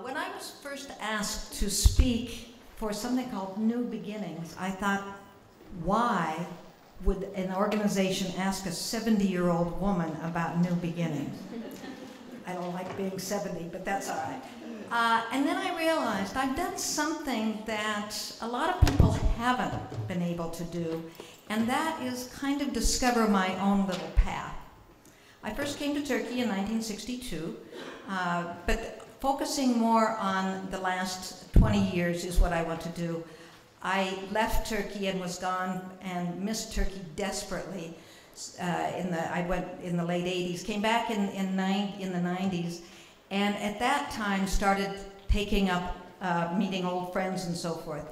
When I was first asked to speak for something called New Beginnings, I thought, why would an organization ask a 70-year-old woman about new beginnings? I don't like being 70, but that's all right. And then I realized I've done something that a lot of people haven't been able to do, and that is kind of discover my own little path. I first came to Turkey in 1962, but focusing more on the last 20 years is what I want to do. I left Turkey and was gone and missed Turkey desperately. I went in the late 80s, came back in the 90s, and at that time started taking up meeting old friends and so forth.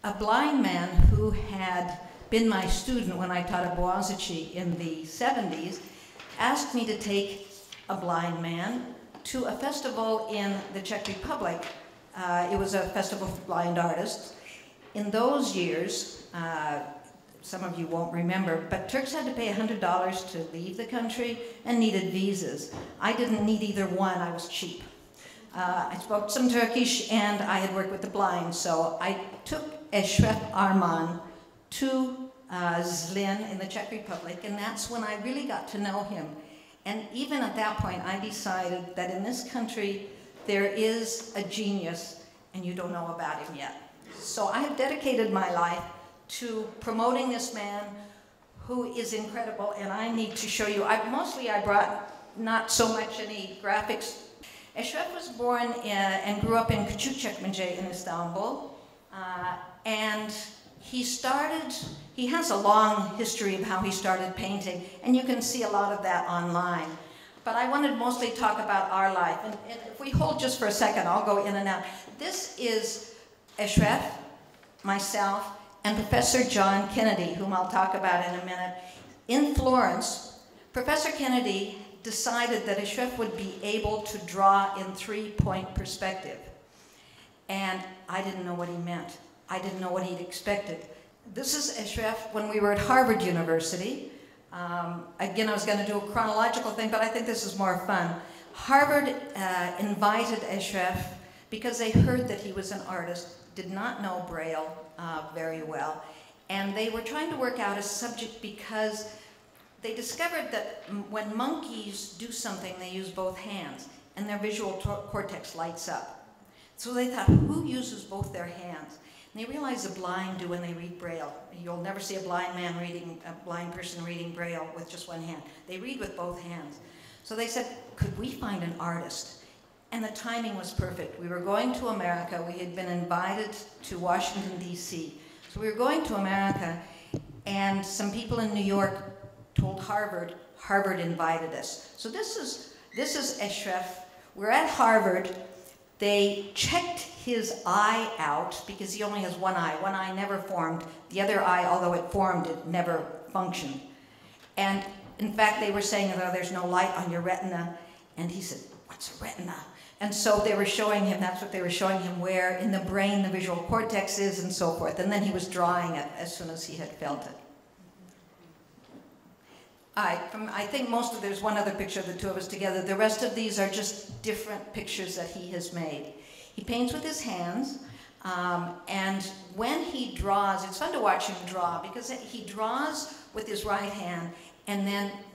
A blind man who had been my student when I taught at Boğaziçi in the 70s asked me to take a blind man to a festival in the Czech Republic. It was a festival for blind artists. In those years, some of you won't remember, but Turks had to pay $100 to leave the country and needed visas. I didn't need either one, I was cheap. I spoke some Turkish and I had worked with the blind, so I took Esref Armagan to Zlin in the Czech Republic, and that's when I really got to know him. And even at that point, I decided that in this country, there is a genius, and you don't know about him yet. So I have dedicated my life to promoting this man who is incredible, and I need to show you. Mostly I brought not so much any graphics. Eşref was born and grew up in Küçükçekmece in Istanbul, and he has a long history of how he started painting, and you can see a lot of that online. But I wanted mostly to talk about our life, and if we hold just for a second, I'll go in and out. This is Eşref, myself, and Professor John Kennedy, whom I'll talk about in a minute. In Florence, Professor Kennedy decided that Eşref would be able to draw in three-point perspective. And I didn't know what he meant. I didn't know what he'd expected. This is Eşref when we were at Harvard University. Again, I was going to do a chronological thing, but I think this is more fun. Harvard invited Eşref because they heard that he was an artist, did not know Braille very well, and they were trying to work out a subject because they discovered that when monkeys do something, they use both hands, and their visual cortex lights up. So they thought, who uses both their hands? And they realized the blind do when they read Braille. You'll never see a blind person reading Braille with just one hand. They read with both hands. So they said, could we find an artist? And the timing was perfect. We were going to America. We had been invited to Washington, D.C. So we were going to America, and some people in New York told Harvard. Harvard invited us. So this is Eşref. We're at Harvard. They checked his eye out because he only has one eye. One eye never formed. The other eye, although it formed, it never functioned. And in fact, they were saying, oh, there's no light on your retina. And he said, what's a retina? And so they were showing him, that's what they were showing him, where in the brain the visual cortex is and so forth. And then he was drawing it as soon as he had felt it. I think there's one other picture of the two of us together. The rest of these are just different pictures that he has made. He paints with his hands, and when he draws, it's fun to watch him draw because he draws with his right hand,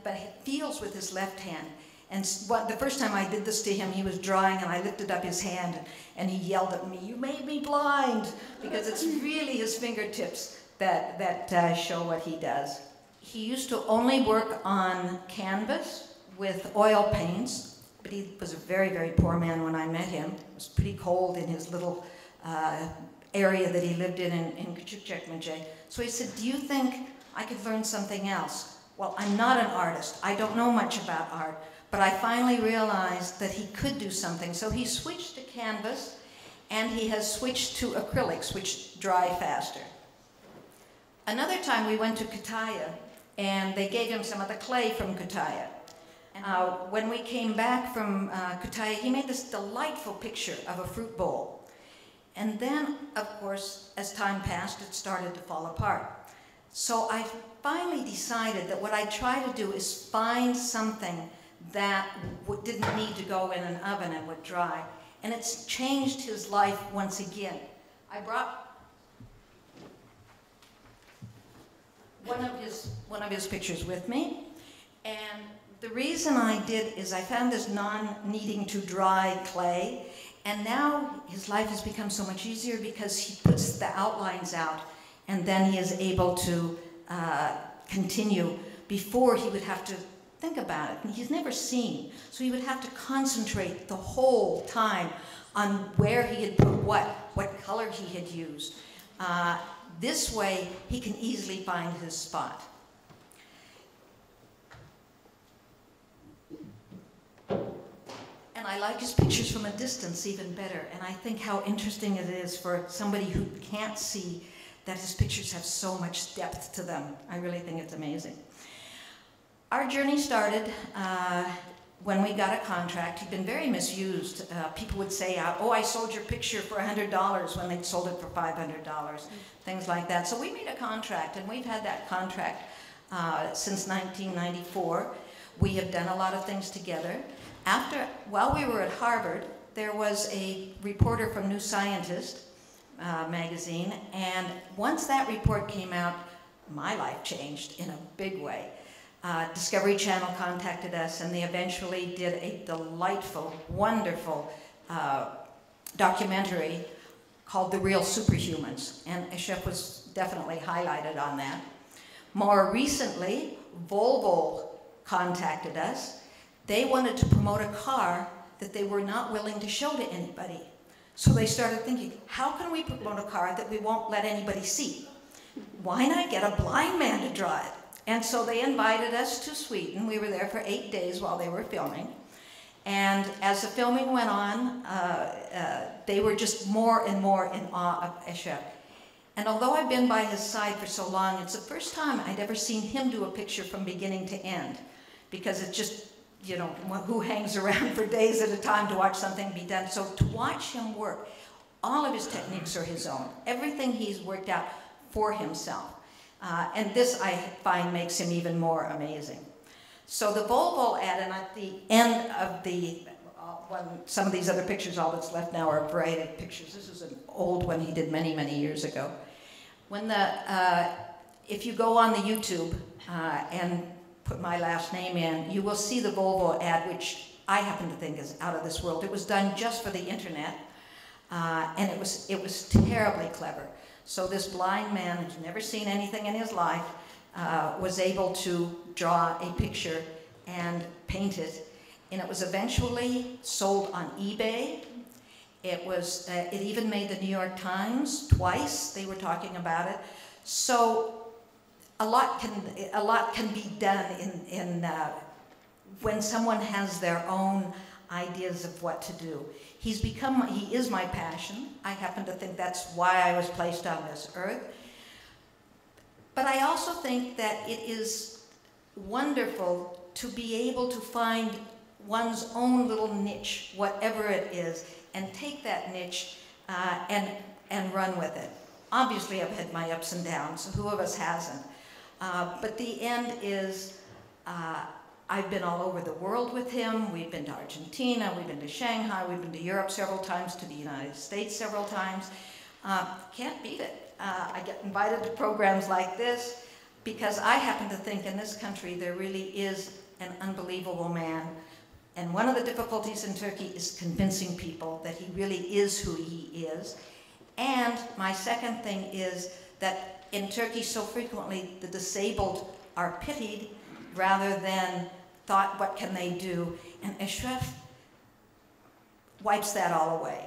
but he feels with his left hand. And the first time I did this to him, he was drawing, and I lifted up his hand, and he yelled at me, "You made me blind," because it's really his fingertips that show what he does. He used to only work on canvas with oil paints, but he was a very, very poor man when I met him. It was pretty cold in his little area that he lived in Küçükçekmece. So he said, do you think I could learn something else? Well, I'm not an artist. I don't know much about art, but I finally realized that he could do something. So he switched to canvas, and he has switched to acrylics, which dry faster. Another time we went to Kütahya, and they gave him some of the clay from Kütahya. When we came back from Kütahya, he made this delightful picture of a fruit bowl. And then, of course, as time passed, it started to fall apart. So I finally decided that what I'd try to do is find something that didn't need to go in an oven and would dry. and it's changed his life once again. I brought one of his pictures with me, and the reason I did is I found this non-needing to dry clay, and now his life has become so much easier because he puts the outlines out, and then he is able to continue. Before, he would have to think about it, and he's never seen, so he would have to concentrate the whole time on where he had put what color he had used. This way, he can easily find his spot. And I like his pictures from a distance even better, and I think how interesting it is for somebody who can't see that his pictures have so much depth to them. I really think it's amazing. Our journey started when we got a contract. He'd been very misused. People would say, oh, I sold your picture for $100 when they'd sold it for $500, things like that. So we made a contract, and we've had that contract since 1994. We have done a lot of things together. While we were at Harvard, there was a reporter from New Scientist magazine, and once that report came out, my life changed in a big way. Discovery Channel contacted us, and they eventually did a delightful, wonderful documentary called The Real Superhumans, and Eşref was definitely highlighted on that. More recently, Volvo contacted us. They wanted to promote a car that they were not willing to show to anybody. So they started thinking, how can we promote a car that we won't let anybody see? Why not get a blind man to drive? And so they invited us to Sweden. We were there for 8 days while they were filming. And as the filming went on, they were just more and more in awe of Eşref. And although I've been by his side for so long, it's the first time I'd ever seen him do a picture from beginning to end. Because it's just, you know, who hangs around for days at a time to watch something be done? So to watch him work, all of his techniques are his own. Everything he's worked out for himself. And this, I find, makes him even more amazing. So the Volvo ad, and at the end of the, some of these other pictures, all that's left now are braided pictures. This is an old one he did many, many years ago. When if you go on the YouTube and put my last name in, you will see the Volvo ad, which I happen to think is out of this world. It was done just for the internet, and it was terribly clever. So this blind man who's never seen anything in his life was able to draw a picture and paint it, and it was eventually sold on eBay. It even made the New York Times twice. They were talking about it. So a lot can be done when someone has their own ideas of what to do. He is my passion. I happen to think that's why I was placed on this earth. But I also think that it is wonderful to be able to find one's own little niche, whatever it is, and take that niche and run with it. Obviously, I've had my ups and downs. Who of us hasn't? But the end is, I've been all over the world with him. We've been to Argentina, we've been to Shanghai, we've been to Europe several times, to the United States several times. Can't beat it. I get invited to programs like this because I happen to think in this country there really is an unbelievable man. And one of the difficulties in Turkey is convincing people that he really is who he is. And my second thing is that in Turkey so frequently the disabled are pitied rather than thought, what can they do? And Eşref wipes that all away.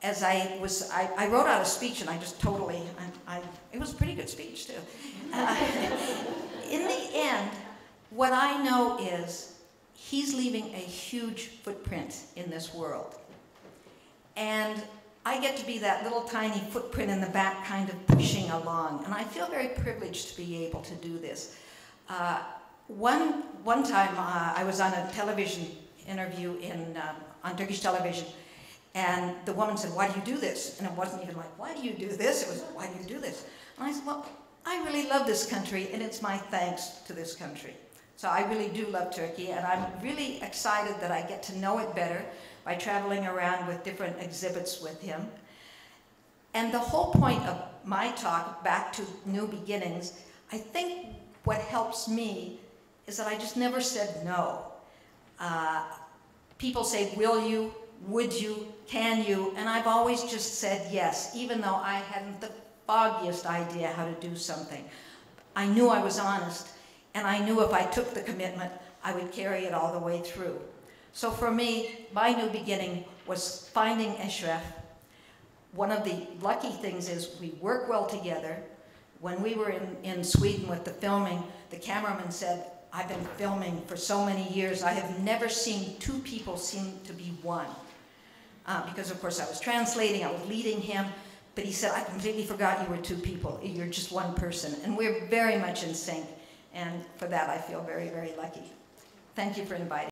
As I wrote out a speech, and I just totally, it was a pretty good speech too. In the end, what I know is he's leaving a huge footprint in this world. And I get to be that little tiny footprint in the back kind of pushing along. And I feel very privileged to be able to do this. One time I was on a television interview on Turkish television, and the woman said, why do you do this? And it wasn't even like, why do you do this? It was, why do you do this? And I said, well, I really love this country, and it's my thanks to this country. So I really do love Turkey, and I'm really excited that I get to know it better by traveling around with different exhibits with him. And the whole point of my talk, back to new beginnings, I think what helps me is that I just never said no. People say, will you, would you, can you? And I've always just said yes, even though I hadn't the foggiest idea how to do something. I knew I was honest, and I knew if I took the commitment, I would carry it all the way through. So for me, my new beginning was finding Eşref. One of the lucky things is we work well together. When we were in Sweden with the filming, the cameraman said, I've been filming for so many years, I have never seen two people seem to be one. Because of course I was translating, I was leading him, but he said, I completely forgot you were two people, you're just one person. And we're very much in sync, and for that I feel very, very lucky. Thank you for inviting me.